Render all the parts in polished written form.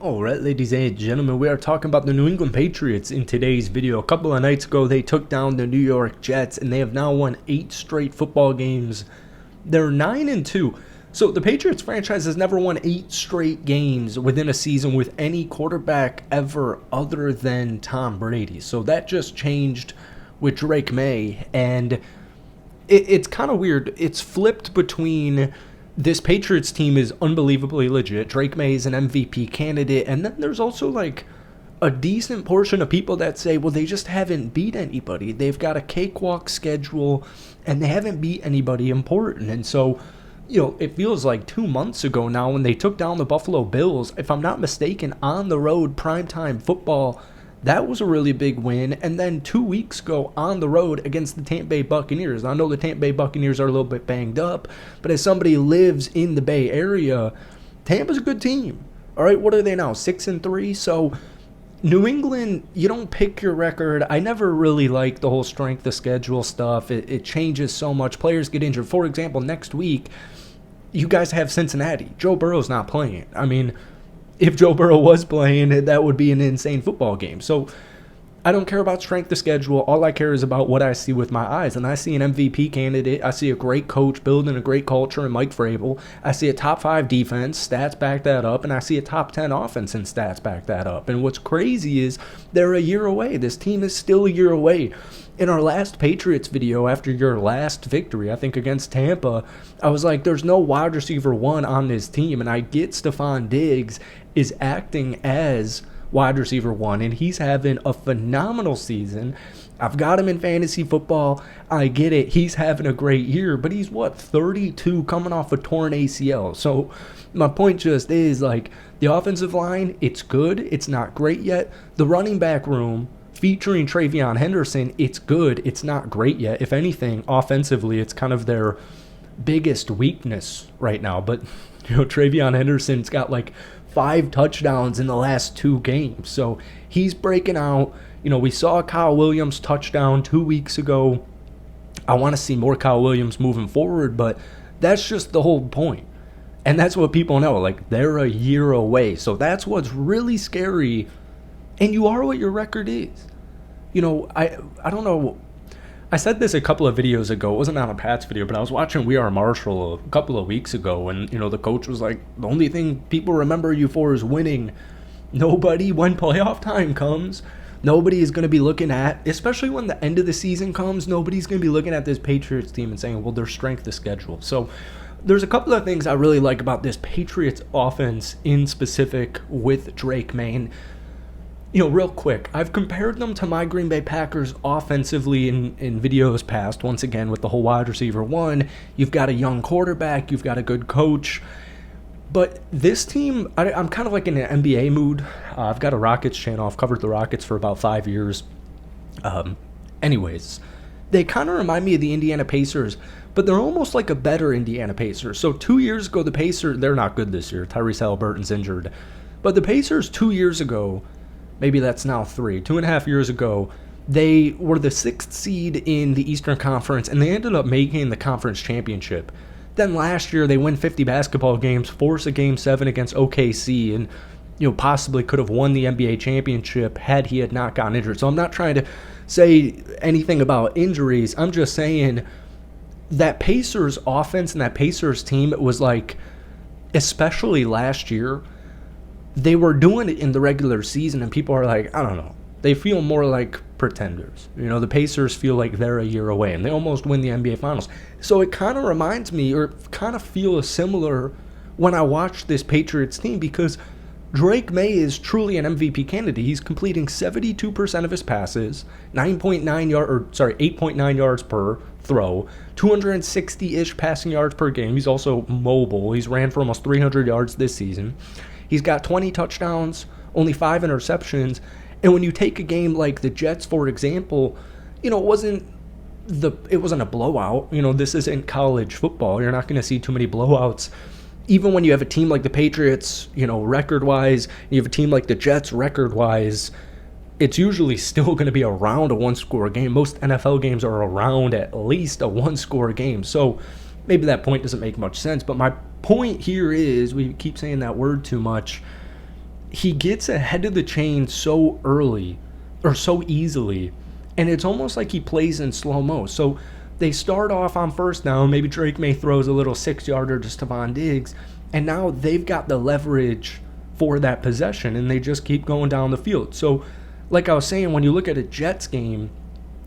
Alright, ladies and gentlemen, we are talking about the New England Patriots in today's video. A couple of nights ago, they took down the New York Jets, and they have now won 8 straight football games. They're 9-2. So the Patriots franchise has never won 8 straight games within a season with any quarterback ever other than Tom Brady. So that just changed with Drake May, and it's kind of weird. It's flipped between this Patriots team is unbelievably legit. Drake May is an MVP candidate. And then there's also like a decent portion of people that say, well, they just haven't beat anybody. They've got a cakewalk schedule and they haven't beat anybody important. And so, it feels like 2 months ago now when they took down the Buffalo Bills, if I'm not mistaken, on the road, primetime football, that was a really big win. And then 2 weeks ago on the road against the Tampa Bay Buccaneers. I know the Tampa Bay Buccaneers are a little bit banged up, but as somebody who lives in the Bay Area, Tampa's a good team. All right, what are they now? 6-3? So New England, you don't pick your record. I never really liked the whole strength of schedule stuff. It changes so much. Players get injured. For example, next week, you guys have Cincinnati. Joe Burrow's not playing. I mean, if Joe Burrow was playing, that would be an insane football game. So I don't care about strength of schedule. All I care is about what I see with my eyes. And I see an MVP candidate. I see a great coach building a great culture in Mike Vrabel. I see a top 5 defense. Stats back that up. And I see a top 10 offense and stats back that up. And what's crazy is they're a year away. This team is still a year away. In our last Patriots video after your last victory, I think against Tampa, I was like, there's no wide receiver 1 on this team. And I get Stephon Diggs is acting as wide receiver 1, and he's having a phenomenal season. I've got him in fantasy football. I get it. He's having a great year, but he's, 32 coming off a torn ACL. So my point just is, like, the offensive line, it's good. It's not great yet. The running back room, featuring Travion Henderson, it's good. It's not great yet. If anything, offensively, it's kind of their biggest weakness right now. But, Travion Henderson's got, 5 touchdowns in the last 2 games. So he's breaking out. We saw Kyle Williams touchdown 2 weeks ago. I want to see more Kyle Williams moving forward, but that's just the whole point. And that's what people know. They're a year away. So that's what's really scary. And you are what your record is. I don't know. I said this a couple of videos ago. It wasn't on a Pats video, but I was watching We Are Marshall a couple of weeks ago, and, the coach was like, the only thing people remember you for is winning. Nobody, when playoff time comes, nobody is going to be looking at, especially when the end of the season comes, nobody's going to be looking at this Patriots team and saying, well, their strength of schedule. So there's a couple of things I really like about this Patriots offense in specific with Drake May. Real quick, I've compared them to my Green Bay Packers offensively in videos past. Once again, with the whole wide receiver 1, you've got a young quarterback, you've got a good coach. But this team, I'm kind of like in an NBA mood. I've got a Rockets channel. I've covered the Rockets for about 5 years. Anyways, they kind of remind me of the Indiana Pacers, but they're almost like a better Indiana Pacers. So 2 years ago, the Pacers, they're not good this year. Tyrese Halliburton's injured. But the Pacers 2 years ago, maybe that's now 2.5 years ago, they were the 6th seed in the Eastern Conference, and they ended up making the conference championship. Then last year, they win 50 basketball games, force a Game 7 against OKC, and possibly could have won the NBA championship had he had not gotten injured. So I'm not trying to say anything about injuries. I'm just saying that Pacers offense and that Pacers team was especially last year, they were doing it in the regular season, and people are like, I don't know. They feel more like pretenders. The Pacers feel like they're a year away, and they almost win the NBA Finals. So it kind of reminds me, or kind of feels similar when I watch this Patriots team, because Drake May is truly an MVP candidate. He's completing 72% of his passes, 8.9 yards per throw, 260-ish passing yards per game. He's also mobile. He's ran for almost 300 yards this season. He's got 20 touchdowns, only 5 interceptions. And when you take a game like the Jets, for example, it wasn't a blowout. This isn't college football. You're not going to see too many blowouts. Even when you have a team like the Patriots, record-wise, you have a team like the Jets, record-wise, it's usually still going to be around a one-score game. Most NFL games are around at least a one-score game. So maybe that point doesn't make much sense. But my point here is, we keep saying that word too much, he gets ahead of the chain so early or so easily, and it's almost like he plays in slow-mo. So they start off on first down, maybe Drake May throws a little 6-yarder to Stephon Diggs, and now they've got the leverage for that possession, and they just keep going down the field. So like I was saying, when you look at a Jets game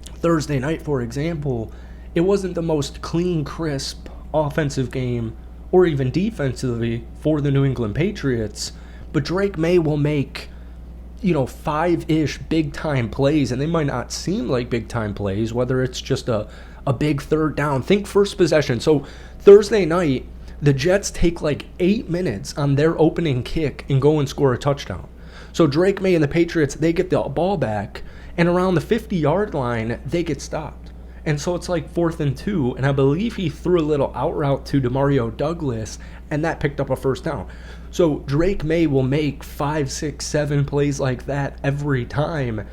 Thursday night, for example, it wasn't the most clean, crisp offensive game or even defensively for the New England Patriots, but Drake May will make, 5-ish big-time plays, and they might not seem like big-time plays, whether it's just a big third down. Think first possession. So Thursday night, the Jets take like 8 minutes on their opening kick and go and score a touchdown. So Drake May and the Patriots, they get the ball back, and around the 50-yard line, they get stopped. And so it's like 4th and 2, and I believe he threw a little out route to Demario Douglas, and that picked up a first down. So Drake May will make 5, 6, 7 plays like that every time,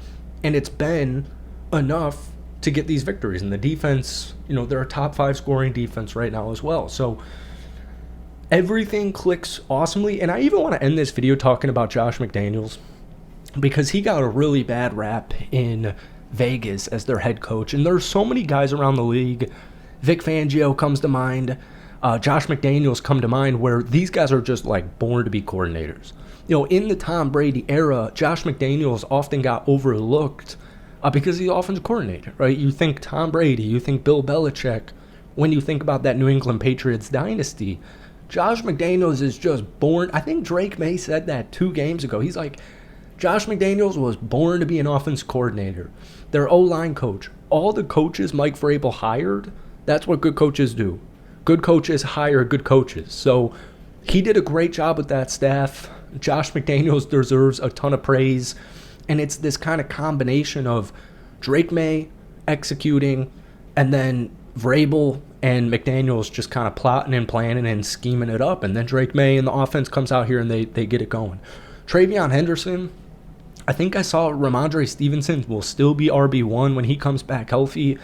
and it's been enough to get these victories. And the defense, they're a top 5 scoring defense right now as well. So everything clicks awesomely. And I even want to end this video talking about Josh McDaniels, because he got a really bad rap in Vegas as their head coach. And there's so many guys around the league. Vic Fangio comes to mind. Josh McDaniels come to mind, where these guys are just like born to be coordinators. In the Tom Brady era, Josh McDaniels often got overlooked because he's offensive coordinator, right? You think Tom Brady, you think Bill Belichick. When you think about that New England Patriots dynasty, Josh McDaniels is just born. I think Drake May said that 2 games ago. He's like, Josh McDaniels was born to be an offense coordinator. Their O-line coach. All the coaches Mike Vrabel hired, that's what good coaches do. Good coaches hire good coaches. So he did a great job with that staff. Josh McDaniels deserves a ton of praise. And it's this kind of combination of Drake May executing, and then Vrabel and McDaniels just kind of plotting and planning and scheming it up. And then Drake May and the offense comes out here and they get it going. Travion Henderson, I think I saw Ramondre Stevenson will still be RB1 when he comes back healthy.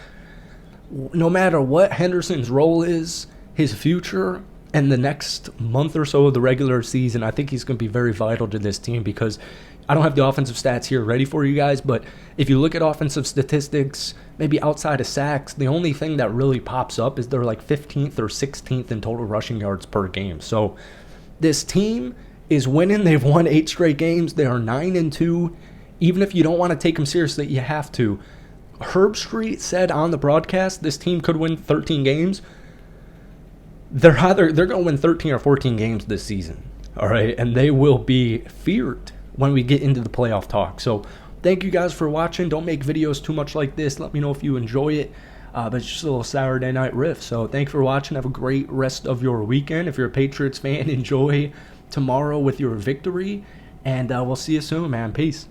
No matter what Henderson's role is, his future and the next month or so of the regular season, I think he's going to be very vital to this team, because I don't have the offensive stats here ready for you guys, but if you look at offensive statistics, maybe outside of sacks, the only thing that really pops up is they're like 15th or 16th in total rushing yards per game. So this team is winning. They've won 8 straight games. They are 9-2. Even if you don't want to take them seriously, you have to. Herb Street said on the broadcast this team could win 13 games. They're going to win 13 or 14 games this season. All right, and they will be feared when we get into the playoff talk. So thank you guys for watching. Don't make videos too much like this. Let me know if you enjoy it. But it's just a little Saturday night riff. So thanks for watching. Have a great rest of your weekend. If you're a Patriots fan, enjoy tomorrow with your victory. And we'll see you soon, man. Peace.